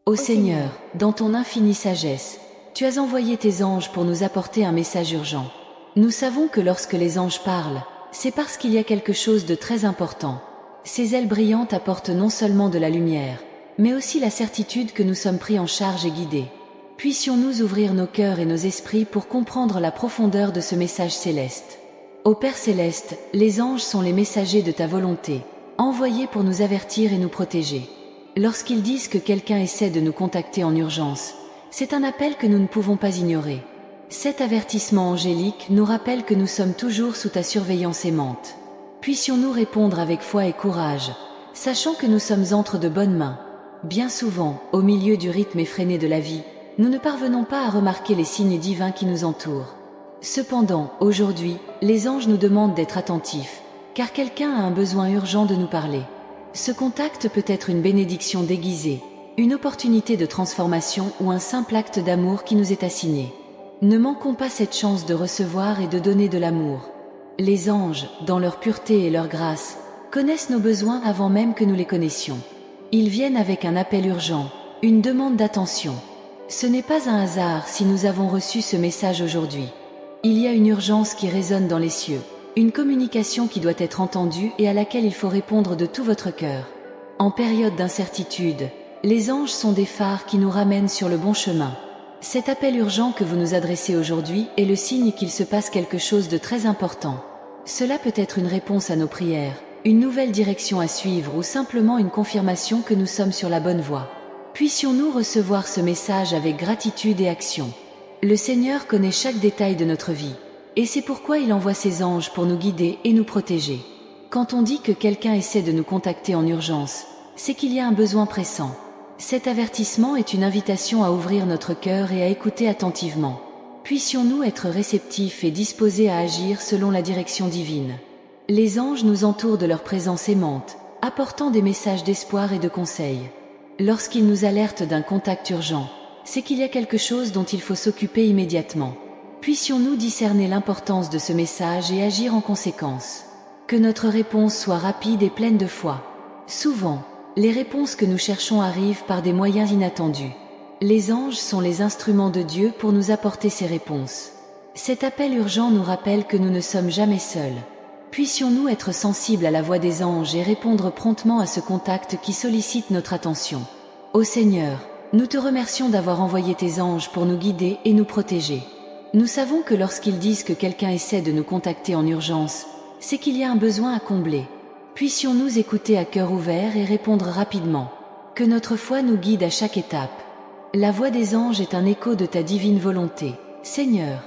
Ô Seigneur, dans ton infinie sagesse, tu as envoyé tes anges pour nous apporter un message urgent. Nous savons que lorsque les anges parlent, c'est parce qu'il y a quelque chose de très important. Ces ailes brillantes apportent non seulement de la lumière, mais aussi la certitude que nous sommes pris en charge et guidés. Puissions-nous ouvrir nos cœurs et nos esprits pour comprendre la profondeur de ce message céleste. Ô Père céleste, les anges sont les messagers de ta volonté, envoyés pour nous avertir et nous protéger. Lorsqu'ils disent que quelqu'un essaie de nous contacter en urgence, c'est un appel que nous ne pouvons pas ignorer. Cet avertissement angélique nous rappelle que nous sommes toujours sous ta surveillance aimante. Puissions-nous répondre avec foi et courage, sachant que nous sommes entre de bonnes mains. Bien souvent, au milieu du rythme effréné de la vie, nous ne parvenons pas à remarquer les signes divins qui nous entourent. Cependant, aujourd'hui, les anges nous demandent d'être attentifs, car quelqu'un a un besoin urgent de nous parler. Ce contact peut être une bénédiction déguisée, une opportunité de transformation ou un simple acte d'amour qui nous est assigné. Ne manquons pas cette chance de recevoir et de donner de l'amour. Les anges, dans leur pureté et leur grâce, connaissent nos besoins avant même que nous les connaissions. Ils viennent avec un appel urgent, une demande d'attention. Ce n'est pas un hasard si nous avons reçu ce message aujourd'hui. Il y a une urgence qui résonne dans les cieux, une communication qui doit être entendue et à laquelle il faut répondre de tout votre cœur. En période d'incertitude, les anges sont des phares qui nous ramènent sur le bon chemin. Cet appel urgent que vous nous adressez aujourd'hui est le signe qu'il se passe quelque chose de très important. Cela peut être une réponse à nos prières, une nouvelle direction à suivre ou simplement une confirmation que nous sommes sur la bonne voie. Puissions-nous recevoir ce message avec gratitude et action. Le Seigneur connaît chaque détail de notre vie, et c'est pourquoi il envoie ses anges pour nous guider et nous protéger. Quand on dit que quelqu'un essaie de nous contacter en urgence, c'est qu'il y a un besoin pressant. Cet avertissement est une invitation à ouvrir notre cœur et à écouter attentivement. Puissions-nous être réceptifs et disposés à agir selon la direction divine. Les anges nous entourent de leur présence aimante, apportant des messages d'espoir et de conseil. Lorsqu'ils nous alertent d'un contact urgent, c'est qu'il y a quelque chose dont il faut s'occuper immédiatement. Puissions-nous discerner l'importance de ce message et agir en conséquence. Que notre réponse soit rapide et pleine de foi. Souvent, les réponses que nous cherchons arrivent par des moyens inattendus. Les anges sont les instruments de Dieu pour nous apporter ces réponses. Cet appel urgent nous rappelle que nous ne sommes jamais seuls. Puissions-nous être sensibles à la voix des anges et répondre promptement à ce contact qui sollicite notre attention. Ô Seigneur, nous te remercions d'avoir envoyé tes anges pour nous guider et nous protéger. Nous savons que lorsqu'ils disent que quelqu'un essaie de nous contacter en urgence, c'est qu'il y a un besoin à combler. Puissions-nous écouter à cœur ouvert et répondre rapidement. Que notre foi nous guide à chaque étape. La voix des anges est un écho de ta divine volonté. Seigneur,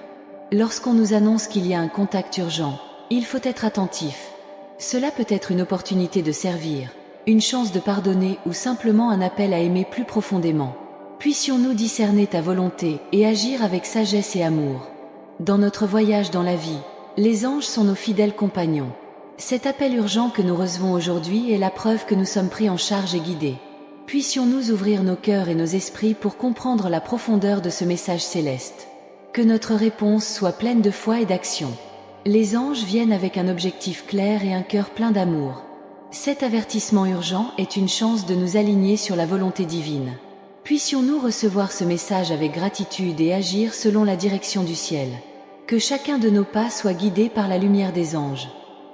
lorsqu'on nous annonce qu'il y a un contact urgent, il faut être attentif. Cela peut être une opportunité de servir, une chance de pardonner ou simplement un appel à aimer plus profondément. Puissions-nous discerner ta volonté et agir avec sagesse et amour. Dans notre voyage dans la vie, les anges sont nos fidèles compagnons. Cet appel urgent que nous recevons aujourd'hui est la preuve que nous sommes pris en charge et guidés. Puissions-nous ouvrir nos cœurs et nos esprits pour comprendre la profondeur de ce message céleste. Que notre réponse soit pleine de foi et d'action. Les anges viennent avec un objectif clair et un cœur plein d'amour. Cet avertissement urgent est une chance de nous aligner sur la volonté divine. Puissions-nous recevoir ce message avec gratitude et agir selon la direction du ciel. Que chacun de nos pas soit guidé par la lumière des anges.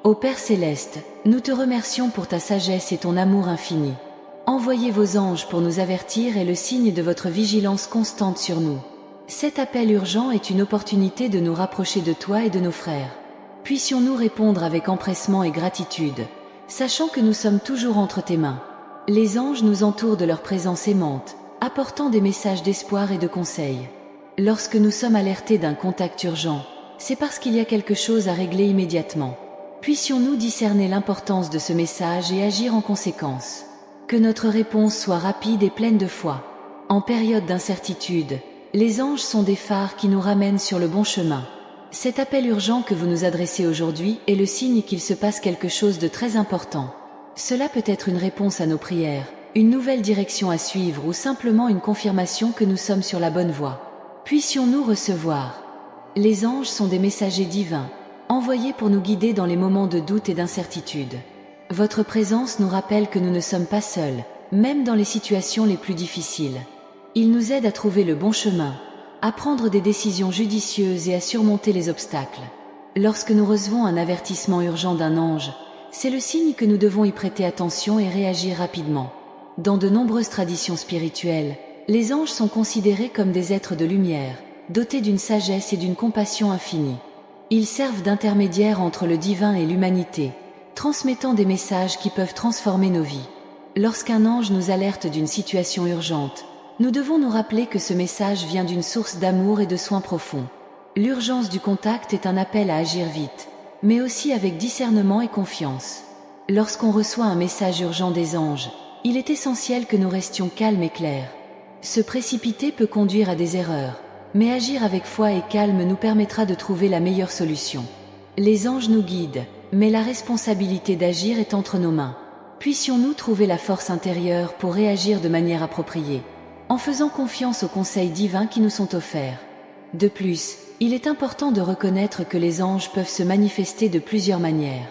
Ô Père céleste, nous te remercions pour ta sagesse et ton amour infini. Envoyez vos anges pour nous avertir est le signe de votre vigilance constante sur nous. Cet appel urgent est une opportunité de nous rapprocher de toi et de nos frères. Puissions-nous répondre avec empressement et gratitude, sachant que nous sommes toujours entre tes mains. Les anges nous entourent de leur présence aimante, apportant des messages d'espoir et de conseil. Lorsque nous sommes alertés d'un contact urgent, c'est parce qu'il y a quelque chose à régler immédiatement. Puissions-nous discerner l'importance de ce message et agir en conséquence. Que notre réponse soit rapide et pleine de foi. En période d'incertitude, les anges sont des phares qui nous ramènent sur le bon chemin. Cet appel urgent que vous nous adressez aujourd'hui est le signe qu'il se passe quelque chose de très important. Cela peut être une réponse à nos prières, une nouvelle direction à suivre ou simplement une confirmation que nous sommes sur la bonne voie. Puissions-nous recevoir. Les anges sont des messagers divins, envoyés pour nous guider dans les moments de doute et d'incertitude. Votre présence nous rappelle que nous ne sommes pas seuls, même dans les situations les plus difficiles. Ils nous aident à trouver le bon chemin, à prendre des décisions judicieuses et à surmonter les obstacles. Lorsque nous recevons un avertissement urgent d'un ange, c'est le signe que nous devons y prêter attention et réagir rapidement. Dans de nombreuses traditions spirituelles, les anges sont considérés comme des êtres de lumière, dotés d'une sagesse et d'une compassion infinie. Ils servent d'intermédiaires entre le divin et l'humanité, transmettant des messages qui peuvent transformer nos vies. Lorsqu'un ange nous alerte d'une situation urgente, nous devons nous rappeler que ce message vient d'une source d'amour et de soins profonds. L'urgence du contact est un appel à agir vite, mais aussi avec discernement et confiance. Lorsqu'on reçoit un message urgent des anges, il est essentiel que nous restions calmes et clairs. Se précipiter peut conduire à des erreurs, mais agir avec foi et calme nous permettra de trouver la meilleure solution. Les anges nous guident, mais la responsabilité d'agir est entre nos mains. Puissions-nous trouver la force intérieure pour réagir de manière appropriée, en faisant confiance aux conseils divins qui nous sont offerts. De plus, il est important de reconnaître que les anges peuvent se manifester de plusieurs manières.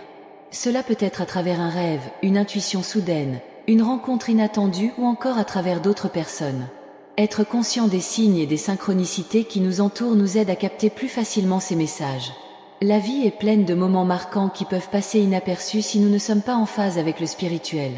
Cela peut être à travers un rêve, une intuition soudaine, une rencontre inattendue ou encore à travers d'autres personnes. Être conscient des signes et des synchronicités qui nous entourent nous aide à capter plus facilement ces messages. La vie est pleine de moments marquants qui peuvent passer inaperçus si nous ne sommes pas en phase avec le spirituel.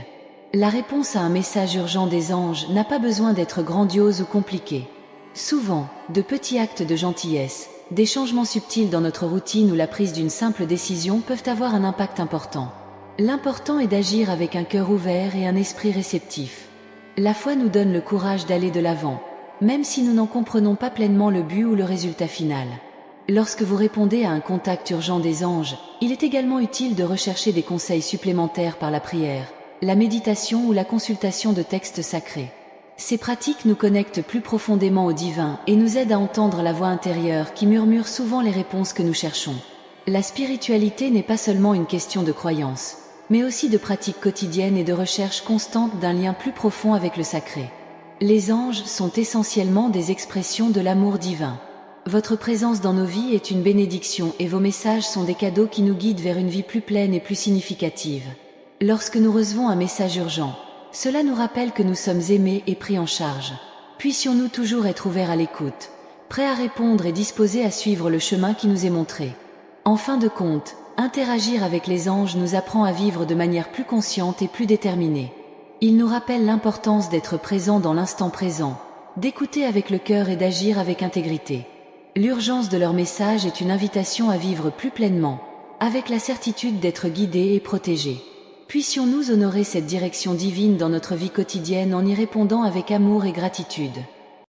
La réponse à un message urgent des anges n'a pas besoin d'être grandiose ou compliquée. Souvent, de petits actes de gentillesse, des changements subtils dans notre routine ou la prise d'une simple décision peuvent avoir un impact important. L'important est d'agir avec un cœur ouvert et un esprit réceptif. La foi nous donne le courage d'aller de l'avant, même si nous n'en comprenons pas pleinement le but ou le résultat final. Lorsque vous répondez à un contact urgent des anges, il est également utile de rechercher des conseils supplémentaires par la prière, la méditation ou la consultation de textes sacrés. Ces pratiques nous connectent plus profondément au divin et nous aident à entendre la voix intérieure qui murmure souvent les réponses que nous cherchons. La spiritualité n'est pas seulement une question de croyance, mais aussi de pratique quotidienne et de recherche constante d'un lien plus profond avec le sacré. Les anges sont essentiellement des expressions de l'amour divin. Votre présence dans nos vies est une bénédiction et vos messages sont des cadeaux qui nous guident vers une vie plus pleine et plus significative. Lorsque nous recevons un message urgent, cela nous rappelle que nous sommes aimés et pris en charge. Puissions-nous toujours être ouverts à l'écoute, prêts à répondre et disposés à suivre le chemin qui nous est montré. En fin de compte, interagir avec les anges nous apprend à vivre de manière plus consciente et plus déterminée. Il nous rappelle l'importance d'être présent dans l'instant présent, d'écouter avec le cœur et d'agir avec intégrité. L'urgence de leur message est une invitation à vivre plus pleinement, avec la certitude d'être guidés et protégés. Puissions-nous honorer cette direction divine dans notre vie quotidienne en y répondant avec amour et gratitude.